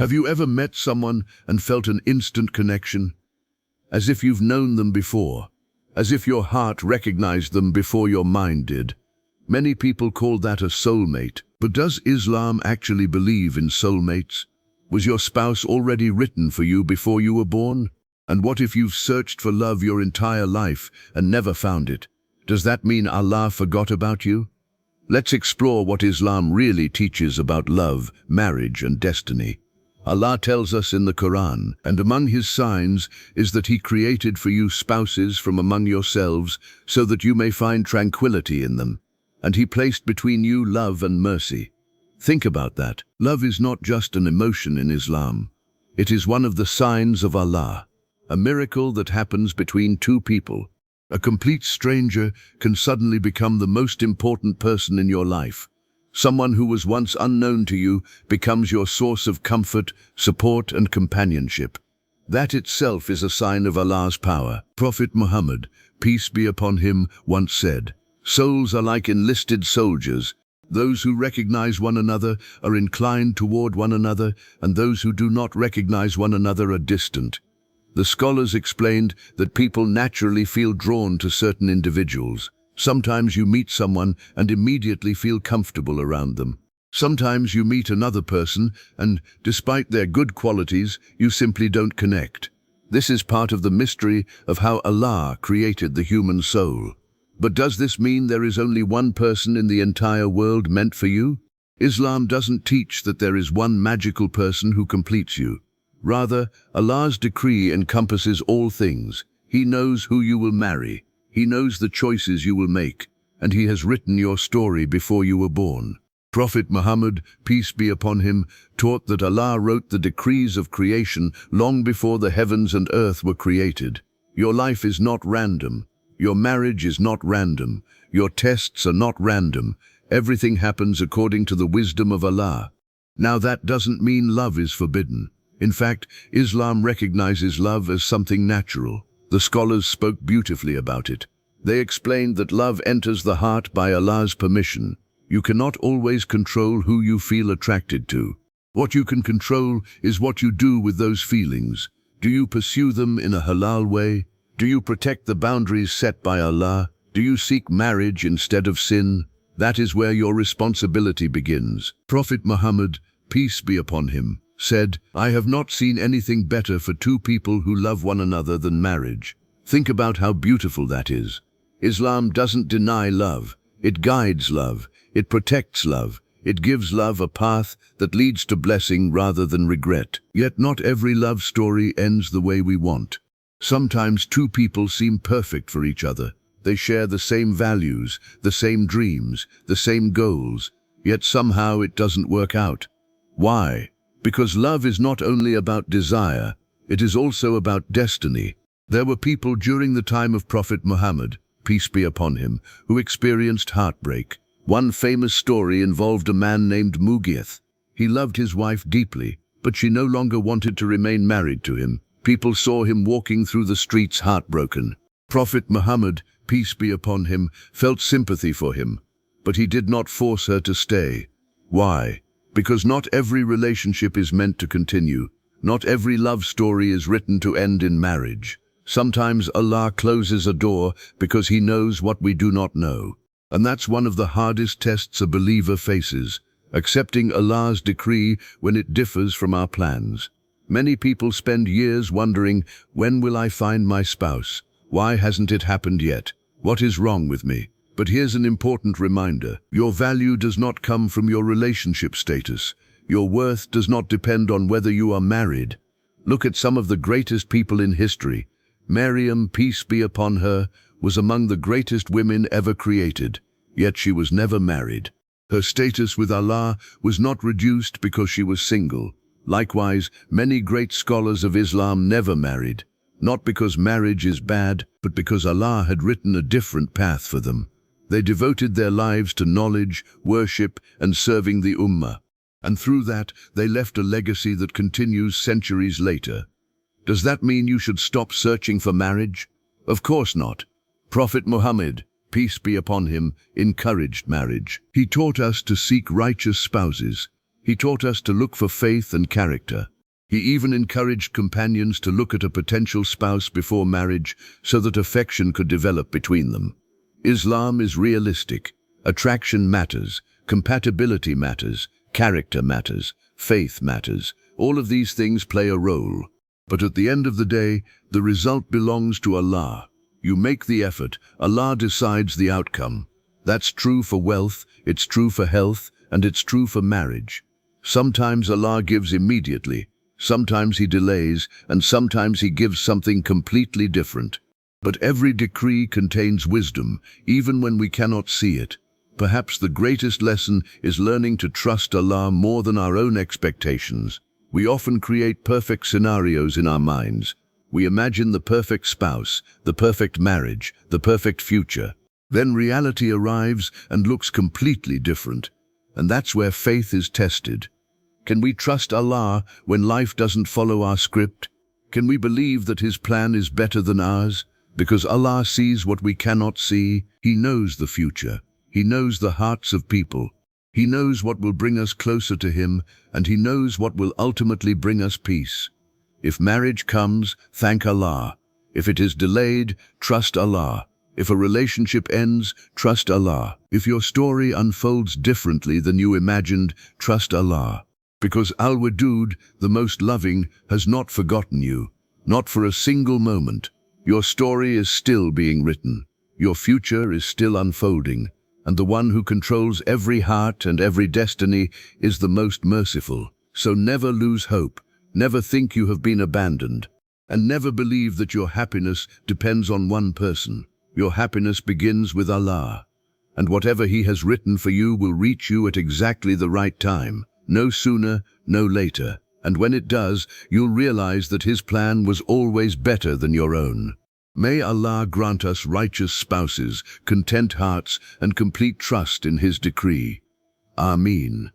Have you ever met someone and felt an instant connection? As if you've known them before, as if your heart recognized them before your mind did. Many people call that a soulmate, but does Islam actually believe in soulmates? Was your spouse already written for you before you were born? And what if you've searched for love your entire life and never found it? Does that mean Allah forgot about you? Let's explore what Islam really teaches about love, marriage, and destiny. Allah tells us in the Quran, and among His signs is that He created for you spouses from among yourselves so that you may find tranquility in them. And He placed between you love and mercy. Think about that. Love is not just an emotion in Islam. It is one of the signs of Allah, a miracle that happens between two people. A complete stranger can suddenly become the most important person in your life. Someone who was once unknown to you becomes your source of comfort, support, and companionship. That itself is a sign of Allah's power. Prophet Muhammad, peace be upon him, once said, "Souls are like enlisted soldiers. Those who recognize one another are inclined toward one another, and those who do not recognize one another are distant." The scholars explained that people naturally feel drawn to certain individuals. Sometimes you meet someone and immediately feel comfortable around them. Sometimes you meet another person and, despite their good qualities, you simply don't connect. This is part of the mystery of how Allah created the human soul. But does this mean there is only one person in the entire world meant for you? Islam doesn't teach that there is one magical person who completes you. Rather, Allah's decree encompasses all things. He knows who you will marry. He knows the choices you will make, and He has written your story before you were born. Prophet Muhammad, peace be upon him, taught that Allah wrote the decrees of creation long before the heavens and earth were created. Your life is not random. Your marriage is not random. Your tests are not random. Everything happens according to the wisdom of Allah. Now that doesn't mean love is forbidden. In fact, Islam recognizes love as something natural. The scholars spoke beautifully about it. They explained that love enters the heart by Allah's permission. You cannot always control who you feel attracted to. What you can control is what you do with those feelings. Do you pursue them in a halal way? Do you protect the boundaries set by Allah? Do you seek marriage instead of sin? That is where your responsibility begins. Prophet Muhammad, peace be upon him, said, "I have not seen anything better for two people who love one another than marriage." Think about how beautiful that is. Islam doesn't deny love. It guides love. It protects love. It gives love a path that leads to blessing rather than regret. Yet not every love story ends the way we want. Sometimes two people seem perfect for each other. They share the same values, the same dreams, the same goals, yet somehow it doesn't work out. Why? Because love is not only about desire, it is also about destiny. There were people during the time of Prophet Muhammad, peace be upon him, who experienced heartbreak. One famous story involved a man named Mughith. He loved his wife deeply, but she no longer wanted to remain married to him. People saw him walking through the streets heartbroken. Prophet Muhammad, peace be upon him, felt sympathy for him, but he did not force her to stay. Why? Because not every relationship is meant to continue. Not every love story is written to end in marriage. Sometimes Allah closes a door because He knows what we do not know. And that's one of the hardest tests a believer faces, accepting Allah's decree when it differs from our plans. Many people spend years wondering, when will I find my spouse? Why hasn't it happened yet? What is wrong with me? But here's an important reminder. Your value does not come from your relationship status. Your worth does not depend on whether you are married. Look at some of the greatest people in history. Maryam, peace be upon her, was among the greatest women ever created, yet she was never married. Her status with Allah was not reduced because she was single. Likewise, many great scholars of Islam never married, not because marriage is bad, but because Allah had written a different path for them. They devoted their lives to knowledge, worship, and serving the Ummah. And through that, they left a legacy that continues centuries later. Does that mean you should stop searching for marriage? Of course not. Prophet Muhammad, peace be upon him, encouraged marriage. He taught us to seek righteous spouses. He taught us to look for faith and character. He even encouraged companions to look at a potential spouse before marriage so that affection could develop between them. Islam is realistic. Attraction matters, compatibility matters, character matters, faith matters. All of these things play a role. But at the end of the day, the result belongs to Allah. You make the effort, Allah decides the outcome. That's true for wealth, it's true for health, and it's true for marriage. Sometimes Allah gives immediately, sometimes He delays, and sometimes He gives something completely different. But every decree contains wisdom, even when we cannot see it. Perhaps the greatest lesson is learning to trust Allah more than our own expectations. We often create perfect scenarios in our minds. We imagine the perfect spouse, the perfect marriage, the perfect future. Then reality arrives and looks completely different. And that's where faith is tested. Can we trust Allah when life doesn't follow our script? Can we believe that His plan is better than ours? Because Allah sees what we cannot see. He knows the future. He knows the hearts of people. He knows what will bring us closer to Him, and He knows what will ultimately bring us peace. If marriage comes, thank Allah. If it is delayed, trust Allah. If a relationship ends, trust Allah. If your story unfolds differently than you imagined, trust Allah. Because Al-Wadud, the most loving, has not forgotten you. Not for a single moment. Your story is still being written. Your future is still unfolding. And the one who controls every heart and every destiny is the most merciful. So never lose hope. Never think you have been abandoned. And never believe that your happiness depends on one person. Your happiness begins with Allah. And whatever He has written for you will reach you at exactly the right time. No sooner, no later. And when it does, you'll realize that His plan was always better than your own. May Allah grant us righteous spouses, content hearts, and complete trust in His decree. Ameen.